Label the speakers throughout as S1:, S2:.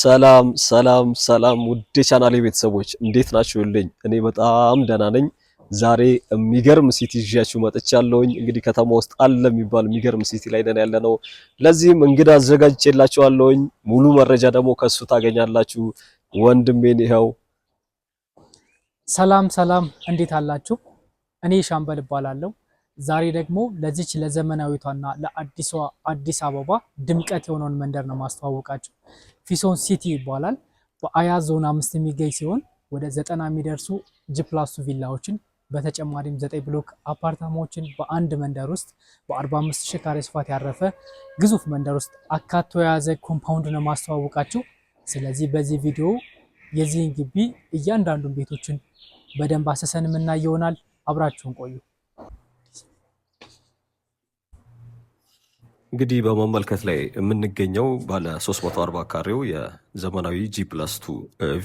S1: ሰላም ሰላም ሰላም ውድ ቻናሌ ቤተሰቦች እንዴት ናችሁልኝ? እኔ በጣም ደህና ነኝ። ዛሬ የሚገርም ሲቲ ይዣችሁ መጥቻለሁኝ። እንግዲህ ከተማ ውስጥ አለ የሚባል የሚገርም ሲቲ ላይ ነን ያለነው። ለዚህም እንግዳ አዘጋጅቼላችኋለሁኝ። ሙሉ መረጃ ደግሞ ከሱ ታገኛላችሁ። ወንድሜን ይኸው።
S2: ሰላም ሰላም፣ እንዴት አላችሁ? እኔ ሻምበል እባላለሁ። ዛሬ ደግሞ ለዚች ለዘመናዊቷና ለአዲሷ አዲስ አበባ ድምቀት የሆነውን መንደር ነው ማስተዋወቃችሁ። ፊሶን ሲቲ ይባላል። በአያት ዞን 5 የሚገኝ ሲሆን ወደ 90 የሚደርሱ ጂፕላስ ቪላዎችን በተጨማሪም 9 ብሎክ አፓርታማዎችን በአንድ መንደር ውስጥ በ45,000 ካሬ ስፋት ያረፈ ግዙፍ መንደር ውስጥ አካቶ የያዘ ኮምፓውንድ ነው ማስተዋወቃችሁ። ስለዚህ በዚህ ቪዲዮ የዚህን ግቢ እያንዳንዱን ቤቶችን በደንብ አሰሰን የምናይ ይሆናል። አብራችሁን ቆዩ።
S1: እንግዲህ በመመልከት ላይ የምንገኘው ባለ 340 ካሬው የዘመናዊ ጂ+2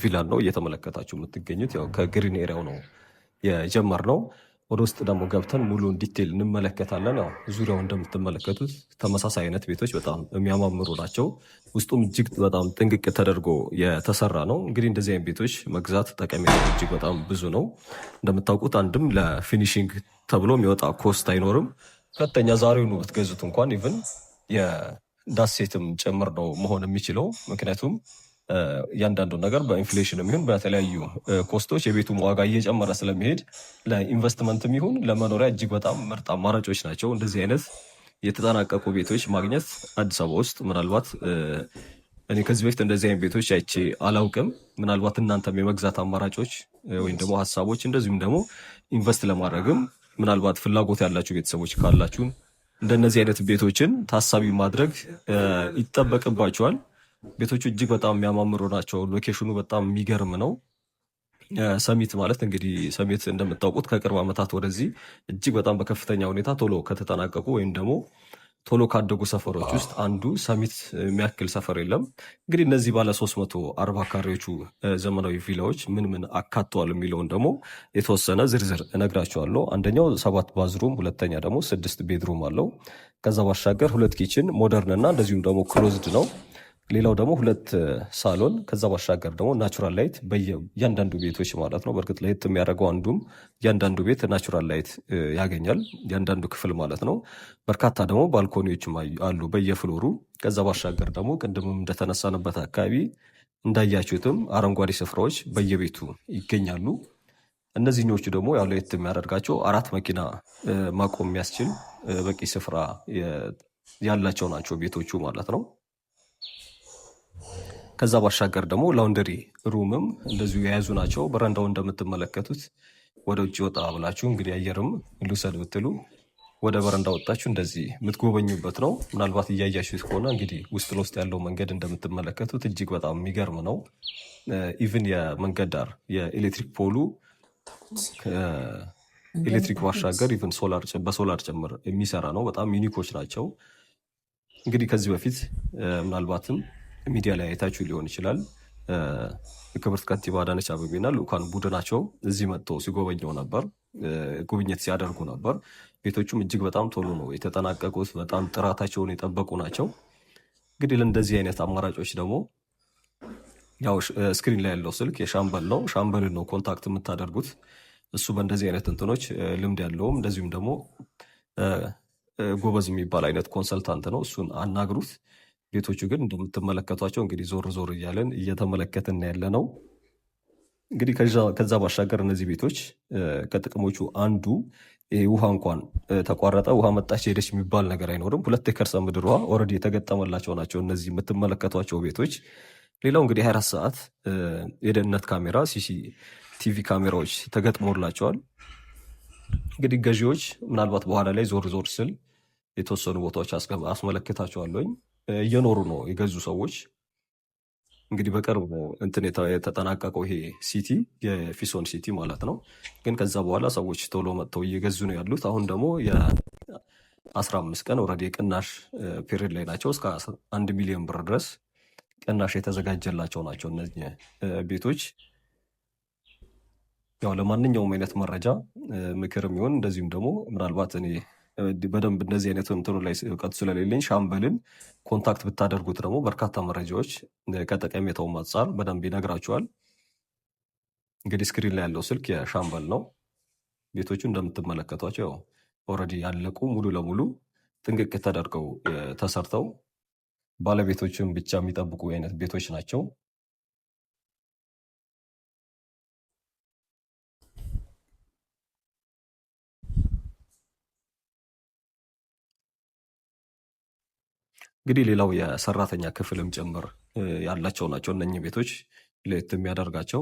S1: ቪላን ነው እየተመለከታችሁ የምትገኙት። ያው ከግሪን ኤሪያው ነው የጀመርነው። ወደ ውስጥ ደግሞ ገብተን ሙሉን ዲቴል እንመለከታለን። ያው ዙሪያው እንደምትመለከቱት ተመሳሳይ አይነት ቤቶች በጣም የሚያማምሩ ናቸው። ውስጡም እጅግ በጣም ጥንቅቅ ተደርጎ የተሰራ ነው። እንግዲህ እንደዚህ አይነት ቤቶች መግዛት ጠቀሜታ እጅግ በጣም ብዙ ነው። እንደምታውቁት አንድም ለፊኒሽንግ ተብሎ የሚወጣ ኮስት አይኖርም። ሁለተኛ ዛሬውኑ ብትገዙት እንኳን ኢቭን የዳሴትም ጭምር ነው መሆን የሚችለው። ምክንያቱም እያንዳንዱ ነገር በኢንፍሌሽን የሚሆን በተለያዩ ኮስቶች የቤቱም ዋጋ እየጨመረ ስለሚሄድ ለኢንቨስትመንትም ይሁን ለመኖሪያ እጅግ በጣም ምርጥ አማራጮች ናቸው። እንደዚህ አይነት የተጠናቀቁ ቤቶች ማግኘት አዲስ አበባ ውስጥ ምናልባት እኔ ከዚህ በፊት እንደዚህ አይነት ቤቶች አይቼ አላውቅም። ምናልባት እናንተም የመግዛት አማራጮች ወይም ደግሞ ሀሳቦች እንደዚሁም ደግሞ ኢንቨስት ለማድረግም ምናልባት ፍላጎት ያላችሁ ቤተሰቦች ካላችሁ እንደነዚህ አይነት ቤቶችን ታሳቢ ማድረግ ይጠበቅባቸዋል። ቤቶቹ እጅግ በጣም የሚያማምሩ ናቸው። ሎኬሽኑ በጣም የሚገርም ነው። ሰሚት ማለት እንግዲህ ሰሚት እንደምታውቁት ከቅርብ ዓመታት ወደዚህ እጅግ በጣም በከፍተኛ ሁኔታ ቶሎ ከተጠናቀቁ ወይም ደግሞ ቶሎ ካደጉ ሰፈሮች ውስጥ አንዱ ሰሚት የሚያክል ሰፈር የለም። እንግዲህ እነዚህ ባለ 340 ካሬዎቹ ዘመናዊ ቪላዎች ምን ምን አካተዋል የሚለውን ደግሞ የተወሰነ ዝርዝር እነግራቸዋለሁ። አንደኛው 7 ባዝሩም፣ ሁለተኛ ደግሞ 6 ቤድሩም አለው። ከዛ ባሻገር 2 ኪችን ሞደርን እና እንደዚሁም ደግሞ ክሎዝድ ነው። ሌላው ደግሞ 2 ሳሎን፣ ከዛ ባሻገር ደግሞ ናቹራል ላይት በእያንዳንዱ ቤቶች ማለት ነው። በእርግጥ ለየት የሚያደርገው አንዱም እያንዳንዱ ቤት ናቹራል ላይት ያገኛል፣ እያንዳንዱ ክፍል ማለት ነው። በርካታ ደግሞ ባልኮኒዎችም አሉ በየፍሎሩ። ከዛ ባሻገር ደግሞ ቅድምም እንደተነሳንበት አካባቢ እንዳያችሁትም አረንጓዴ ስፍራዎች በየቤቱ ይገኛሉ። እነዚህኞቹ ደግሞ ያው ለየት የሚያደርጋቸው 4 መኪና ማቆም የሚያስችል በቂ ስፍራ ያላቸው ናቸው ቤቶቹ ማለት ነው። ከዛ ባሻገር ደግሞ ላውንደሪ ሩምም እንደዚሁ የያዙ ናቸው። በረንዳው እንደምትመለከቱት ወደ ውጭ ወጣ ብላችሁ እንግዲህ አየርም ልውሰድ ብትሉ ወደ በረንዳ ወጣችሁ እንደዚህ የምትጎበኙበት ነው። ምናልባት እያያችሁት ከሆነ እንግዲህ ውስጥ ለውስጥ ያለው መንገድ እንደምትመለከቱት እጅግ በጣም የሚገርም ነው። ኢቭን የመንገድ ዳር የኤሌክትሪክ ፖሉ ኤሌክትሪክ ባሻገር ኢቭን በሶላር ጭምር የሚሰራ ነው። በጣም ዩኒኮች ናቸው። እንግዲህ ከዚህ በፊት ምናልባትም ሚዲያ ላይ አይታችሁ ሊሆን ይችላል። ክብርት ከንቲባ አዳነች አቤቤና ልኡካን ቡድናቸው እዚህ መጥተው ሲጎበኘው ነበር፣ ጉብኝት ሲያደርጉ ነበር። ቤቶቹም እጅግ በጣም ቶሎ ነው የተጠናቀቁት። በጣም ጥራታቸውን የጠበቁ ናቸው። እንግዲህ ለእንደዚህ አይነት አማራጮች ደግሞ ያው ስክሪን ላይ ያለው ስልክ የሻምበል ነው። ሻምበልን ነው ኮንታክት የምታደርጉት። እሱ በእንደዚህ አይነት እንትኖች ልምድ ያለውም እንደዚሁም ደግሞ ጎበዝ የሚባል አይነት ኮንሰልታንት ነው። እሱን አናግሩት። ቤቶቹ ግን እንደምትመለከቷቸው እንግዲህ ዞር ዞር እያለን እየተመለከትን ያለ ነው። እንግዲህ ከዛ ባሻገር እነዚህ ቤቶች ከጥቅሞቹ አንዱ ውሃ እንኳን ተቋረጠ ውሃ መጣች ሄደች የሚባል ነገር አይኖርም። 2 የከርሰ ምድር ውሃ ኦልሬዲ የተገጠመላቸው ናቸው እነዚህ የምትመለከቷቸው ቤቶች። ሌላው እንግዲህ 24 ሰዓት የደህንነት ካሜራ ሲሲቲቪ ካሜራዎች ተገጥሞላቸዋል። እንግዲህ ገዢዎች ምናልባት በኋላ ላይ ዞር ዞር ስል የተወሰኑ ቦታዎች አስመለክታቸዋለኝ። እየኖሩ ነው የገዙ ሰዎች። እንግዲህ በቅርብ እንትን የተጠናቀቀው ይሄ ሲቲ የፊሶን ሲቲ ማለት ነው። ግን ከዛ በኋላ ሰዎች ቶሎ መጥተው እየገዙ ነው ያሉት። አሁን ደግሞ የ15 ቀን ኦልሬዲ የቅናሽ ፔሪድ ላይ ናቸው። እስከ 1 ሚሊዮን ብር ድረስ ቅናሽ የተዘጋጀላቸው ናቸው እነዚህ ቤቶች። ያው ለማንኛውም አይነት መረጃ ምክር የሚሆን እንደዚሁም ደግሞ ምናልባት እኔ በደንብ እንደዚህ አይነት እንትኑ ላይ እውቀቱ ስለሌለኝ ሻምበልን ኮንታክት ብታደርጉት ደግሞ በርካታ መረጃዎች ከጠቀሜታው አንጻር በደንብ ይነግራችኋል። እንግዲህ ስክሪን ላይ ያለው ስልክ የሻምበል ነው። ቤቶቹ እንደምትመለከቷቸው ኦልሬዲ ያለቁ ሙሉ ለሙሉ ጥንቅቅ ተደርገው ተሰርተው ባለቤቶችን ብቻ የሚጠብቁ አይነት ቤቶች ናቸው። እንግዲህ ሌላው የሰራተኛ ክፍልም ጭምር ያላቸው ናቸው። እነኚህ ቤቶች ለየት የሚያደርጋቸው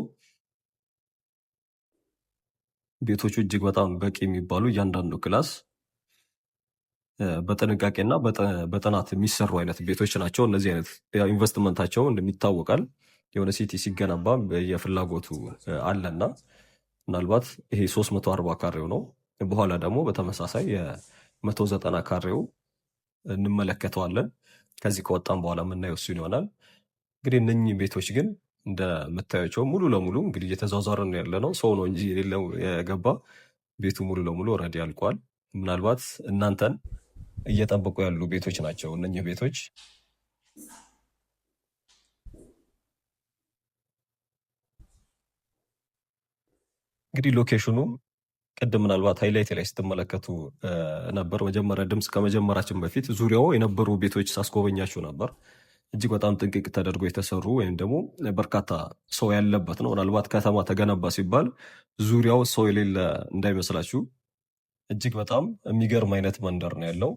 S1: ቤቶቹ እጅግ በጣም በቂ የሚባሉ እያንዳንዱ ክላስ በጥንቃቄና በጥናት የሚሰሩ አይነት ቤቶች ናቸው። እነዚህ አይነት ኢንቨስትመንታቸው እንደሚታወቃል የሆነ ሲቲ ሲገነባ የፍላጎቱ አለና ምናልባት ይሄ 340 ካሬው ነው። በኋላ ደግሞ በተመሳሳይ የ190 ካሬው እንመለከተዋለን። ከዚህ ከወጣም በኋላ የምናየው እሱን ይሆናል። እንግዲህ እነኚህ ቤቶች ግን እንደምታያቸው ሙሉ ለሙሉ እንግዲህ እየተዟዟርን ያለ ነው። ሰው ነው እንጂ የሌለው የገባ ቤቱ ሙሉ ለሙሉ ኦልሬዲ አልቋል። ምናልባት እናንተን እየጠበቁ ያሉ ቤቶች ናቸው እነኚህ ቤቶች። እንግዲህ ሎኬሽኑ ቅድም ምናልባት ሃይላይት ላይ ስትመለከቱ ነበር። መጀመሪያ ድምፅ ከመጀመራችን በፊት ዙሪያው የነበሩ ቤቶች ሳስጎበኛችሁ ነበር። እጅግ በጣም ጥንቅቅ ተደርጎ የተሰሩ ወይም ደግሞ በርካታ ሰው ያለበት ነው። ምናልባት ከተማ ተገነባ ሲባል ዙሪያው ሰው የሌለ እንዳይመስላችሁ። እጅግ በጣም የሚገርም አይነት መንደር ነው ያለው።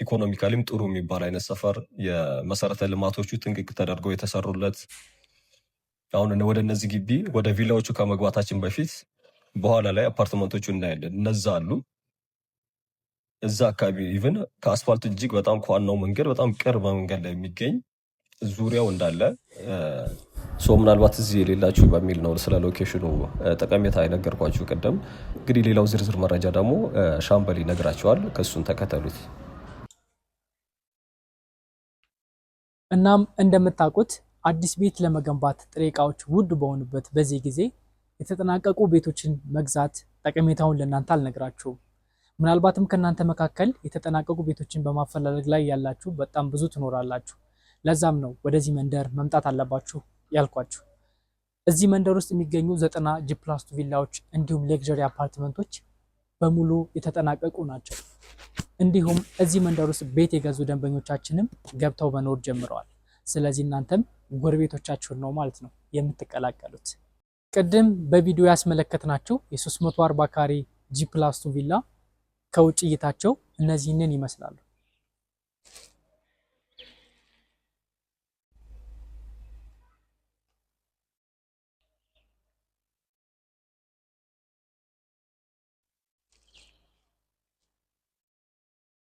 S1: ኢኮኖሚካሊም ጥሩ የሚባል አይነት ሰፈር፣ የመሰረተ ልማቶቹ ጥንቅቅ ተደርገው የተሰሩለት። አሁን ወደ እነዚህ ግቢ ወደ ቪላዎቹ ከመግባታችን በፊት በኋላ ላይ አፓርትመንቶቹ እናያለን። እነዛ አሉ እዛ አካባቢ ኢቭን ከአስፋልቱ እጅግ በጣም ከዋናው መንገድ በጣም ቅርብ መንገድ ላይ የሚገኝ ዙሪያው እንዳለ ምናልባት እዚህ የሌላችሁ በሚል ነው ስለ ሎኬሽኑ ጠቀሜታ የነገርኳችሁ ቅድም። እንግዲህ ሌላው ዝርዝር መረጃ ደግሞ ሻምበል ይነግራቸዋል። ከእሱን ተከተሉት።
S2: እናም እንደምታውቁት አዲስ ቤት ለመገንባት ጥሬ እቃዎች ውድ በሆኑበት በዚህ ጊዜ የተጠናቀቁ ቤቶችን መግዛት ጠቀሜታውን ለእናንተ አልነግራችሁም። ምናልባትም ከእናንተ መካከል የተጠናቀቁ ቤቶችን በማፈላለግ ላይ ያላችሁ በጣም ብዙ ትኖራላችሁ። ለዛም ነው ወደዚህ መንደር መምጣት አለባችሁ ያልኳችሁ። እዚህ መንደር ውስጥ የሚገኙ 90 ጂ+2 ቪላዎች እንዲሁም ሌክዠሪ አፓርትመንቶች በሙሉ የተጠናቀቁ ናቸው። እንዲሁም እዚህ መንደር ውስጥ ቤት የገዙ ደንበኞቻችንም ገብተው መኖር ጀምረዋል። ስለዚህ እናንተም ጎረቤቶቻችሁን ነው ማለት ነው የምትቀላቀሉት። ቅድም በቪዲዮ ያስመለከትናቸው የ340 ካሬ ጂ+2 ቪላ ከውጭ እይታቸው እነዚህንን ይመስላሉ።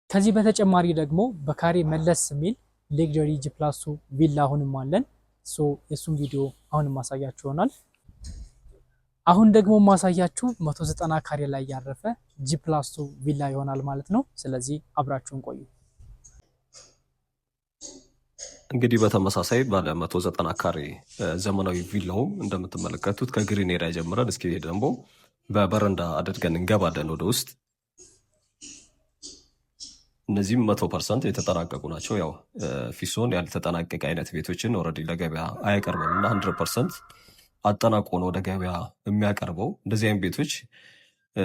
S2: ከዚህ በተጨማሪ ደግሞ በካሬ መለስ የሚል ሌክዠሪ ጂ+2 ቪላ አሁንም አለን። የሱም ቪዲዮ አሁንም ማሳያችሁ ይሆናል። አሁን ደግሞ ማሳያችሁ 190 ካሬ ላይ ያረፈ ጂ+2 ቪላ ይሆናል ማለት ነው። ስለዚህ አብራችሁን ቆዩ።
S1: እንግዲህ በተመሳሳይ ባለ 190 ካሬ ዘመናዊ ቪላውም እንደምትመለከቱት ከግሪን ኤሪያ ጀምረን እስኪ ደግሞ በበረንዳ አድርገን እንገባለን ወደ ውስጥ። እነዚህም 100% የተጠናቀቁ ናቸው። ያው ፊሶን ያልተጠናቀቀ አይነት ቤቶችን ኦልሬዲ ለገበያ አያቀርብም እና 100% አጠናቆ ነው ወደ ገበያ የሚያቀርበው። እንደዚህ አይነት ቤቶች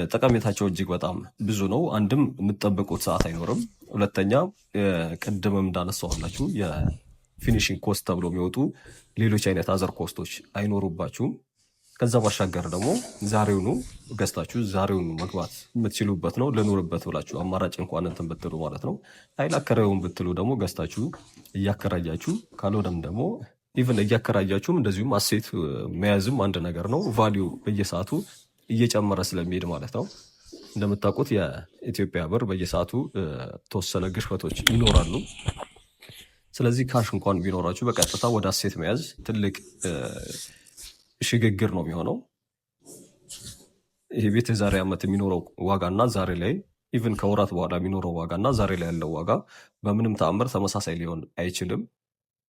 S1: ጠቀሜታቸው እጅግ በጣም ብዙ ነው። አንድም የምትጠብቁት ሰዓት አይኖርም። ሁለተኛ ቅድምም እንዳነሳሁላችሁ የፊኒሽንግ ኮስት ተብሎ የሚወጡ ሌሎች አይነት አዘር ኮስቶች አይኖሩባችሁም። ከዛ ባሻገር ደግሞ ዛሬውኑ ገዝታችሁ ዛሬውኑ መግባት የምትችሉበት ነው። ልኑርበት ብላችሁ አማራጭ እንኳን እንትን ብትሉ ማለት ነው። ኃይል አከራዩን ብትሉ ደግሞ ገዝታችሁ እያከራያችሁ፣ ካልሆነም ደግሞ ኢቨን እያከራያችሁም እንደዚሁም አሴት መያዝም አንድ ነገር ነው። ቫሊዩ በየሰዓቱ እየጨመረ ስለሚሄድ ማለት ነው። እንደምታውቁት የኢትዮጵያ ብር በየሰዓቱ ተወሰነ ግሽበቶች ይኖራሉ። ስለዚህ ካሽ እንኳን ቢኖራችሁ በቀጥታ ወደ አሴት መያዝ ትልቅ ሽግግር ነው የሚሆነው። ይሄ ቤት የዛሬ ዓመት የሚኖረው ዋጋና ዛሬ ላይ ኢቭን ከወራት በኋላ የሚኖረው ዋጋና ዛሬ ላይ ያለው ዋጋ በምንም ተአምር ተመሳሳይ ሊሆን አይችልም።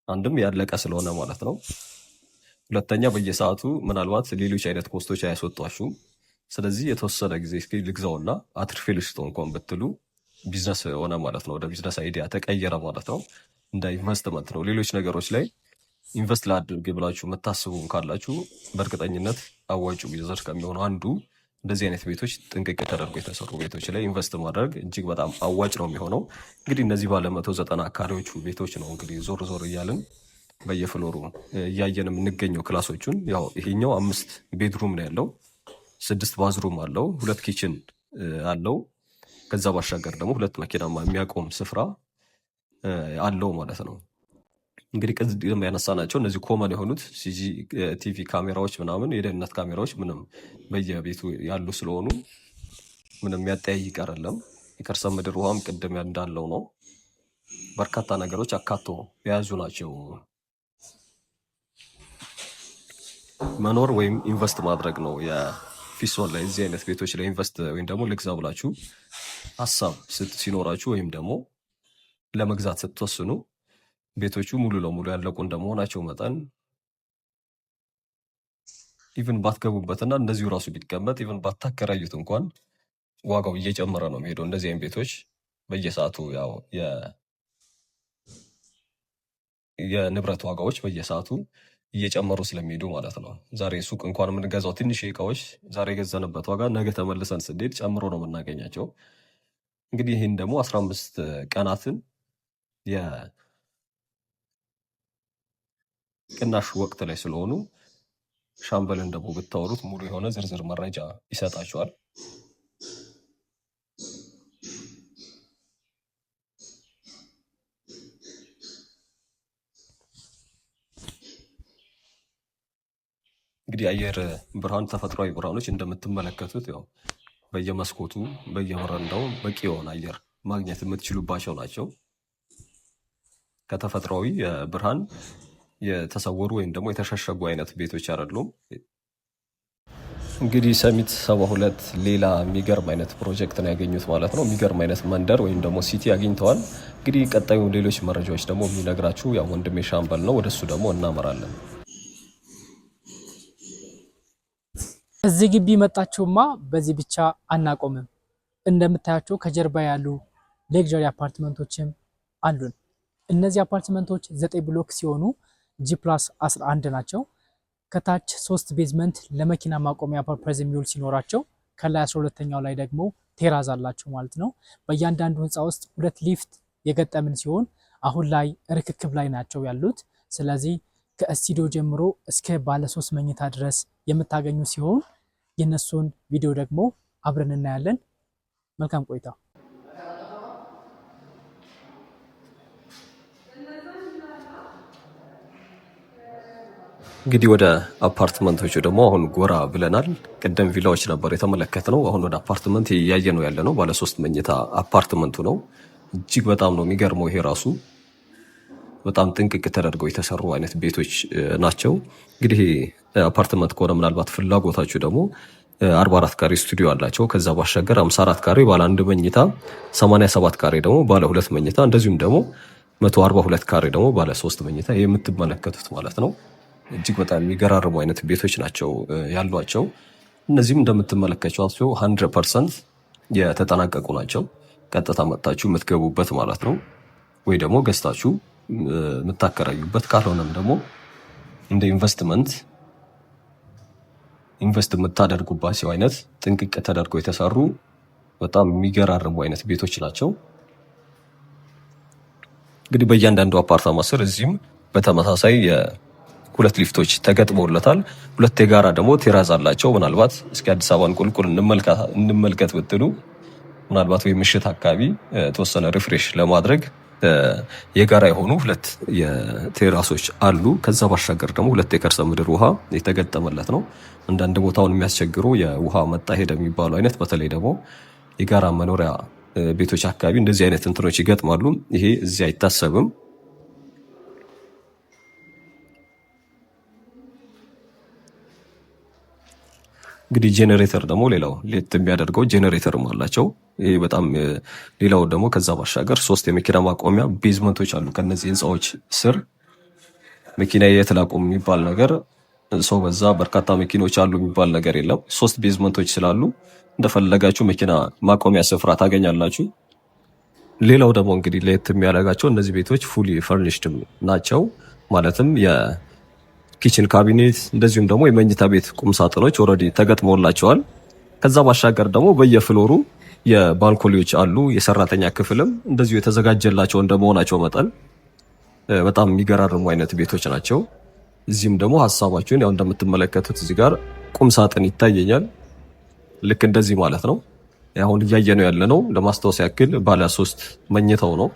S1: አንድም ያለቀ ስለሆነ ማለት ነው። ሁለተኛ በየሰዓቱ ምናልባት ሌሎች አይነት ኮስቶች አያስወጧችሁም። ስለዚህ የተወሰነ ጊዜ እስኪ ልግዛውና አትርፌ ልሽጠው እንኳን ብትሉ ቢዝነስ ሆነ ማለት ነው። ወደ ቢዝነስ አይዲያ ተቀየረ ማለት ነው። እንደ ኢንቨስትመንት ነው። ሌሎች ነገሮች ላይ ኢንቨስት ላድርግ ብላችሁ የምታስቡም ካላችሁ በእርግጠኝነት አዋጩ ቢዝነስ ከሚሆኑ አንዱ እንደዚህ አይነት ቤቶች ጥንቅቅ ተደርጎ የተሰሩ ቤቶች ላይ ኢንቨስት ማድረግ እጅግ በጣም አዋጭ ነው የሚሆነው። እንግዲህ እነዚህ ባለ 190 ካሬዎቹ ቤቶች ነው እንግዲህ ዞር ዞር እያልን በየፍሎሩ እያየን የምንገኘው ክላሶቹን። ያው ይሄኛው 5 ቤድሩም ነው ያለው፣ 6 ባዝሩም አለው፣ 2 ኪችን አለው። ከዛ ባሻገር ደግሞ 2 መኪና የሚያቆም ስፍራ አለው ማለት ነው። እንግዲህ ቅድም ያነሳናቸው እነዚህ ኮመን የሆኑት ቲቪ ካሜራዎች ምናምን የደህንነት ካሜራዎች ምንም በየቤቱ ያሉ ስለሆኑ ምንም የሚያጠያይቅ አይደለም። የከርሰ ምድር ውሃም ቅድም እንዳለው ነው። በርካታ ነገሮች አካቶ የያዙ ናቸው። መኖር ወይም ኢንቨስት ማድረግ ነው የፊሶን ላይ እዚህ አይነት ቤቶች ላይ ኢንቨስት ወይም ደግሞ ልግዛ ብላችሁ ሀሳብ ሲኖራችሁ ወይም ደግሞ ለመግዛት ስትወስኑ ቤቶቹ ሙሉ ለሙሉ ያለቁ እንደመሆናቸው መጠን ኢቭን ባትገቡበትና እንደዚሁ ራሱ ቢቀመጥ ኢቭን ባታከራዩት እንኳን ዋጋው እየጨመረ ነው የሚሄደው። እንደዚህ አይነት ቤቶች በየሰዓቱ ያው የንብረት ዋጋዎች በየሰዓቱ እየጨመሩ ስለሚሄዱ ማለት ነው። ዛሬ ሱቅ እንኳን የምንገዛው ትንሽ እቃዎች ዛሬ የገዛንበት ዋጋ ነገ ተመልሰን ስንሄድ ጨምሮ ነው የምናገኛቸው። እንግዲህ ይህን ደግሞ 15 ቀናትን የቅናሽ ወቅት ላይ ስለሆኑ ሻምበልን ደግሞ ብታወሩት ሙሉ የሆነ ዝርዝር መረጃ ይሰጣቸዋል። እንግዲህ አየር ብርሃን ተፈጥሯዊ ብርሃኖች እንደምትመለከቱት ያው በየመስኮቱ በየበረንዳው በቂ የሆነ አየር ማግኘት የምትችሉባቸው ናቸው። ከተፈጥሯዊ ብርሃን የተሰወሩ ወይም ደግሞ የተሸሸጉ አይነት ቤቶች አይደሉም። እንግዲህ ሰሚት 72 ሌላ የሚገርም አይነት ፕሮጀክት ነው ያገኙት ማለት ነው። የሚገርም አይነት መንደር ወይም ደግሞ ሲቲ አግኝተዋል። እንግዲህ ቀጣዩ ሌሎች መረጃዎች ደግሞ የሚነግራችሁ ያው ወንድሜ ሻምበል ነው። ወደሱ ደግሞ እናመራለን።
S2: እዚህ ግቢ መጣችሁማ በዚህ ብቻ አናቆምም። እንደምታያቸው ከጀርባ ያሉ ሌክዠሪ አፓርትመንቶችም አሉን። እነዚህ አፓርትመንቶች 9 ብሎክ ሲሆኑ G+11 ናቸው። ከታች 3 ቤዝመንት ለመኪና ማቆሚያ ፐርፐዝ የሚውል ሲኖራቸው ከላይ 12ኛው ላይ ደግሞ ቴራዝ አላቸው ማለት ነው። በእያንዳንዱ ህንፃ ውስጥ 2 ሊፍት የገጠምን ሲሆን አሁን ላይ ርክክብ ላይ ናቸው ያሉት። ስለዚህ ከስቱዲዮ ጀምሮ እስከ ባለ 3 መኝታ ድረስ የምታገኙ ሲሆን የነሱን ቪዲዮ ደግሞ አብረን እናያለን። መልካም ቆይታ።
S1: እንግዲህ ወደ አፓርትመንቶቹ ደግሞ አሁን ጎራ ብለናል። ቅድም ቪላዎች ነበር የተመለከትነው። አሁን ወደ አፓርትመንት እያየ ነው ያለ ነው። ባለ 3 መኝታ አፓርትመንቱ ነው። እጅግ በጣም ነው የሚገርመው። ይሄ ራሱ በጣም ጥንቅቅ ተደርገው የተሰሩ አይነት ቤቶች ናቸው። እንግዲህ አፓርትመንት ከሆነ ምናልባት ፍላጎታችሁ ደግሞ 44 ካሬ ስቱዲዮ አላቸው። ከዛ ባሻገር 54 ካሬ ባለ 1 መኝታ፣ 87 ካሬ ደግሞ ባለ 2 መኝታ፣ እንደዚሁም ደግሞ 142 ካሬ ደግሞ ባለ 3 መኝታ የምትመለከቱት ማለት ነው። እጅግ በጣም የሚገራርሙ አይነት ቤቶች ናቸው ያሏቸው። እነዚህም እንደምትመለከቷቸው 100% የተጠናቀቁ ናቸው። ቀጥታ መጥታችሁ የምትገቡበት ማለት ነው፣ ወይ ደግሞ ገዝታችሁ የምታከራዩበት፣ ካልሆነም ደግሞ እንደ ኢንቨስት የምታደርጉባቸው አይነት ጥንቅቅ ተደርገው የተሰሩ በጣም የሚገራርሙ አይነት ቤቶች ናቸው። እንግዲህ በእያንዳንዱ አፓርታማ ስር እዚህም በተመሳሳይ 2 ሊፍቶች ተገጥመውለታል። 2 የጋራ ደግሞ ቴራዝ አላቸው። ምናልባት እስኪ አዲስ አበባን ቁልቁል እንመልከት ብትሉ ምናልባት ወይ ምሽት አካባቢ ተወሰነ ሪፍሬሽ ለማድረግ የጋራ የሆኑ 2 የቴራሶች አሉ። ከዛ ባሻገር ደግሞ 2 የከርሰ ምድር ውሃ የተገጠመለት ነው። አንዳንድ ቦታውን የሚያስቸግሩ የውሃ መጣ ሄደ የሚባሉ አይነት በተለይ ደግሞ የጋራ መኖሪያ ቤቶች አካባቢ እንደዚህ አይነት እንትኖች ይገጥማሉ። ይሄ እዚህ አይታሰብም። እንግዲህ ጄኔሬተር ደግሞ ሌላው ሌት የሚያደርገው ጄኔሬተርም አላቸው። ይሄ በጣም ሌላው ደግሞ ከዛ ባሻገር 3 የመኪና ማቆሚያ ቤዝመንቶች አሉ። ከነዚህ ህንፃዎች ስር መኪና የት ላቁም የሚባል ነገር ሰው በዛ፣ በርካታ መኪኖች አሉ የሚባል ነገር የለም። 3 ቤዝመንቶች ስላሉ እንደፈለጋችሁ መኪና ማቆሚያ ስፍራ ታገኛላችሁ። ሌላው ደግሞ እንግዲህ ለየት የሚያደርጋቸው እነዚህ ቤቶች ፉሊ ፈርኒሽድ ናቸው። ማለትም የኪችን ካቢኔት እንደዚሁም ደግሞ የመኝታ ቤት ቁም ሳጥኖች ኦልሬዲ ተገጥመውላቸዋል። ከዛ ባሻገር ደግሞ በየፍሎሩ የባልኮኒዎች አሉ። የሰራተኛ ክፍልም እንደዚሁ የተዘጋጀላቸው እንደመሆናቸው መጠን በጣም የሚገራርሙ አይነት ቤቶች ናቸው። እዚህም ደግሞ ሀሳባችሁን ያው እንደምትመለከቱት እዚህ ጋር ቁም ሳጥን ይታየኛል። ልክ እንደዚህ ማለት ነው። አሁን እያየነው ያለነው ለማስታወስ ያክል ባለ 3 መኝታው ነው።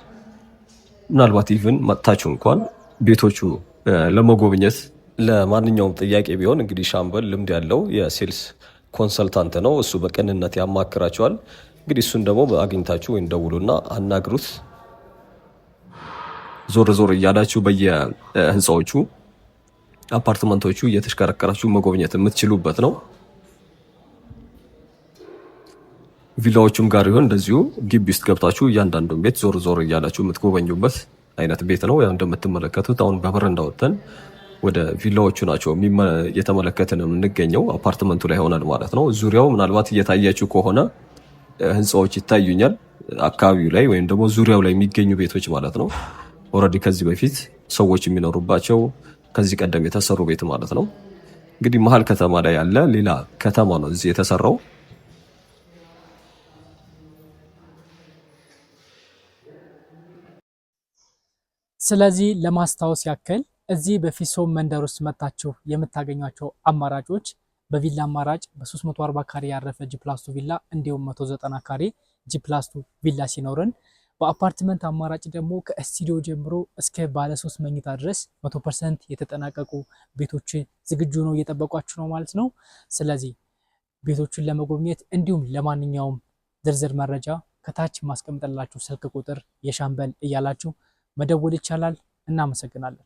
S1: ምናልባት ኢቭን መጥታችሁ እንኳን ቤቶቹ ለመጎብኘት ለማንኛውም ጥያቄ ቢሆን እንግዲህ ሻምበል ልምድ ያለው የሴልስ ኮንሰልታንት ነው። እሱ በቅንነት ያማክራቸዋል። እንግዲህ እሱን ደግሞ አግኝታችሁ ወይም ደውሉና አናግሩት። ዞር ዞር እያላችሁ በየህንፃዎቹ አፓርትመንቶቹ እየተሽከረከራችሁ መጎብኘት የምትችሉበት ነው። ቪላዎቹም ጋር ይሆን እንደዚሁ ግቢ ውስጥ ገብታችሁ እያንዳንዱን ቤት ዞር ዞር እያላችሁ የምትጎበኙበት አይነት ቤት ነው። ያው እንደምትመለከቱት አሁን በበረንዳ ወጥተን ወደ ቪላዎቹ ናቸው እየተመለከትን የምንገኘው። አፓርትመንቱ ላይ ሆነን ማለት ነው። ዙሪያው ምናልባት እየታያችሁ ከሆነ ህንፃዎች ይታዩኛል፣ አካባቢው ላይ ወይም ደግሞ ዙሪያው ላይ የሚገኙ ቤቶች ማለት ነው። ኦልሬዲ ከዚህ በፊት ሰዎች የሚኖሩባቸው ከዚህ ቀደም የተሰሩ ቤት ማለት ነው። እንግዲህ መሀል ከተማ ላይ ያለ ሌላ ከተማ ነው እዚህ የተሰራው።
S2: ስለዚህ ለማስታወስ ያክል እዚህ በፊሶም መንደር ውስጥ መታችሁ የምታገኟቸው አማራጮች በቪላ አማራጭ በ340 ካሬ ያረፈ ጂፕላስቱ ቪላ እንዲሁም 190 ካሬ ጂፕላስቱ ቪላ ሲኖርን በአፓርትመንት አማራጭ ደግሞ ከስቱዲዮ ጀምሮ እስከ ባለ 3 መኝታ ድረስ 100% የተጠናቀቁ ቤቶች ዝግጁ ነው እየጠበቋችሁ ነው ማለት ነው። ስለዚህ ቤቶቹን ለመጎብኘት እንዲሁም ለማንኛውም ዝርዝር መረጃ ከታች ማስቀምጠላችሁ ስልክ ቁጥር የሻምበል እያላችሁ መደወል ይቻላል። እናመሰግናለን።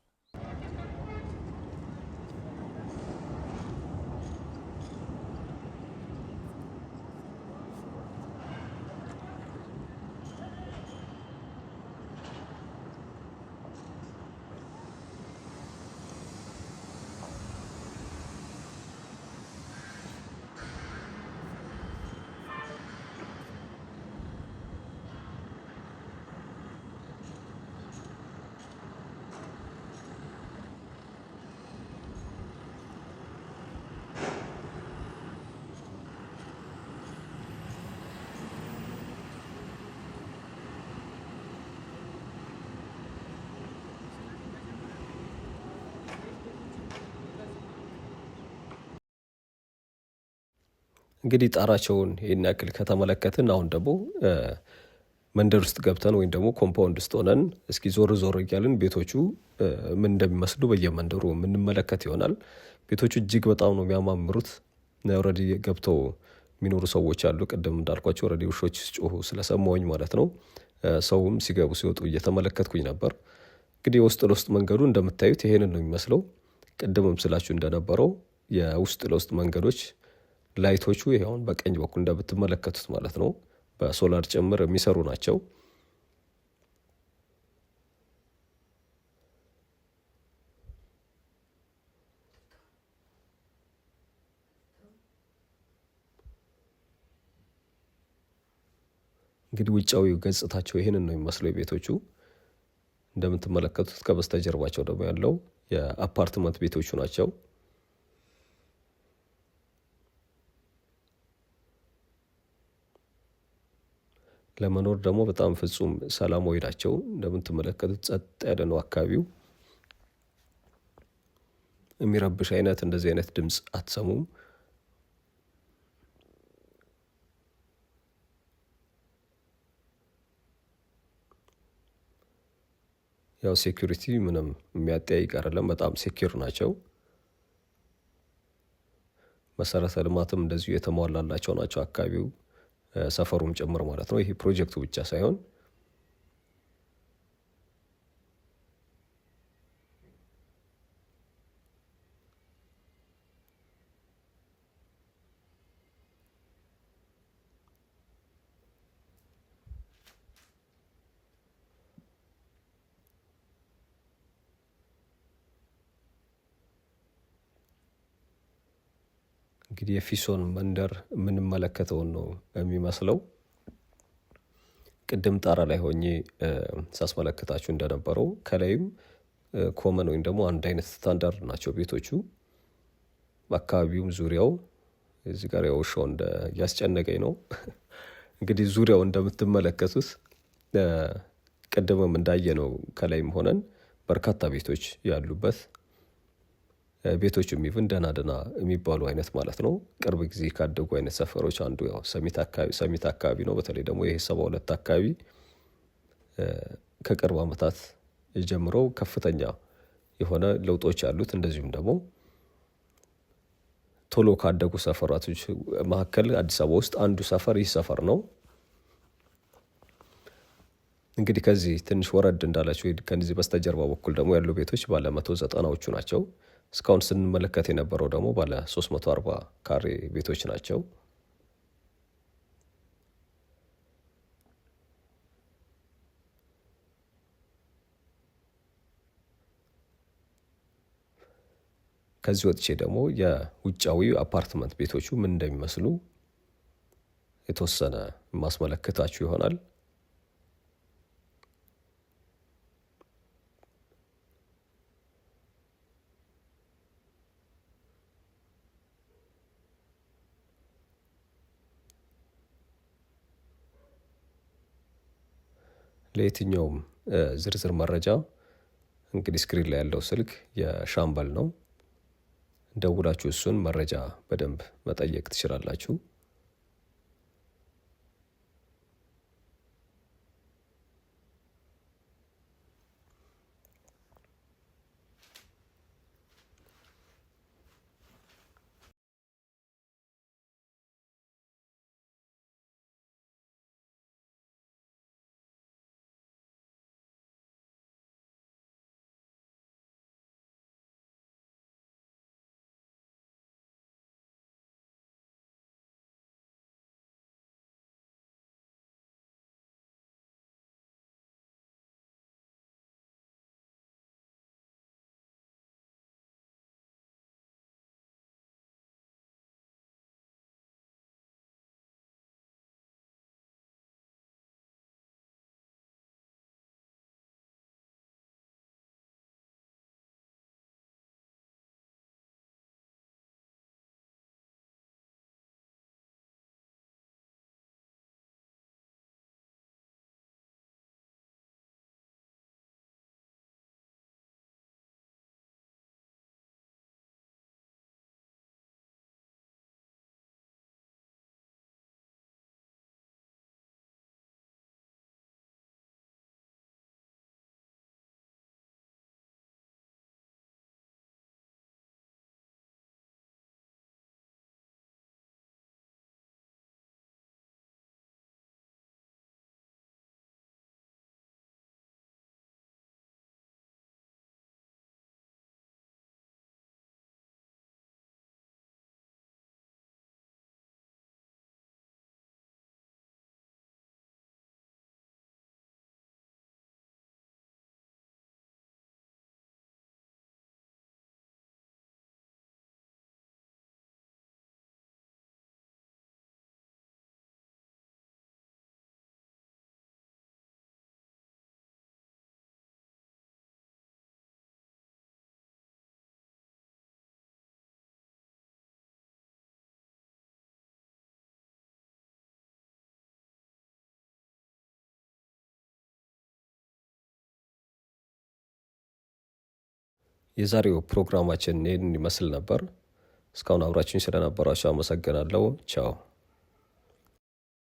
S1: እንግዲህ ጣራቸውን ይህን ያክል ከተመለከትን አሁን ደግሞ መንደር ውስጥ ገብተን ወይም ደግሞ ኮምፓውንድ ውስጥ ሆነን እስኪ ዞር ዞር እያልን ቤቶቹ ምን እንደሚመስሉ በየመንደሩ የምንመለከት ይሆናል። ቤቶቹ እጅግ በጣም ነው የሚያማምሩት። ኦልሬዲ ገብተው የሚኖሩ ሰዎች አሉ። ቅድም እንዳልኳቸው ኦልሬዲ ውሾች ሲጮሁ ስለሰማሁኝ ማለት ነው። ሰውም ሲገቡ ሲወጡ እየተመለከትኩኝ ነበር። እንግዲህ የውስጥ ለውስጥ መንገዱ እንደምታዩት ይሄንን ነው የሚመስለው። ቅድምም ስላችሁ እንደነበረው የውስጥ ለውስጥ መንገዶች ላይቶቹ ይኸውን በቀኝ በኩል እንደምትመለከቱት ማለት ነው በሶላር ጭምር የሚሰሩ ናቸው። እንግዲህ ውጫዊ ገጽታቸው ይህንን ነው የሚመስለው የቤቶቹ። እንደምትመለከቱት ከበስተጀርባቸው ደግሞ ያለው የአፓርትመንት ቤቶቹ ናቸው። ለመኖር ደግሞ በጣም ፍጹም ሰላማዊ ናቸው። እንደምትመለከቱት ጸጥ ያለ ነው አካባቢው። የሚረብሽ አይነት እንደዚህ አይነት ድምፅ አትሰሙም። ያው ሴኩሪቲ ምንም የሚያጠያይቅ አይደለም። በጣም ሴኪር ናቸው። መሰረተ ልማትም እንደዚሁ የተሟላላቸው ናቸው። አካባቢው ሰፈሩም ጭምር ማለት ነው። ይሄ ፕሮጀክቱ ብቻ ሳይሆን እንግዲህ የፊሶን መንደር የምንመለከተውን ነው የሚመስለው። ቅድም ጣራ ላይ ሆኜ ሳስመለከታችሁ እንደነበረው ከላይም ኮመን ወይም ደግሞ አንድ አይነት ስታንዳርድ ናቸው ቤቶቹ። አካባቢውም ዙሪያው እዚህ ጋር ያው ውሻው እያስጨነቀኝ ነው። እንግዲህ ዙሪያው እንደምትመለከቱት ቅድምም እንዳየነው ከላይም ሆነን በርካታ ቤቶች ያሉበት ቤቶቹም ኢቭን ደህና የሚባሉ አይነት ማለት ነው። ቅርብ ጊዜ ካደጉ አይነት ሰፈሮች አንዱ ያው ሰሚት አካባቢ ነው። በተለይ ደግሞ ይሄ 72 አካባቢ ከቅርብ ዓመታት ጀምሮ ከፍተኛ የሆነ ለውጦች ያሉት፣ እንደዚሁም ደግሞ ቶሎ ካደጉ ሰፈራቶች መካከል አዲስ አበባ ውስጥ አንዱ ሰፈር ይህ ሰፈር ነው። እንግዲህ ከዚህ ትንሽ ወረድ እንዳላችሁ ከዚህ በስተጀርባ በኩል ደግሞ ያሉ ቤቶች ባለ 190ዎቹ ናቸው። እስካሁን ስንመለከት የነበረው ደግሞ ባለ 340 ካሬ ቤቶች ናቸው። ከዚህ ወጥቼ ደግሞ የውጫዊ አፓርትመንት ቤቶቹ ምን እንደሚመስሉ የተወሰነ ማስመለከታችሁ ይሆናል። ለየትኛውም ዝርዝር መረጃ እንግዲህ ስክሪን ላይ ያለው ስልክ የሻምበል ነው። ደውላችሁ እሱን መረጃ በደንብ መጠየቅ ትችላላችሁ። የዛሬው ፕሮግራማችን ይህን ይመስል ነበር። እስካሁን አብራችሁኝ ስለነበራችሁ አመሰግናለሁ። ቻው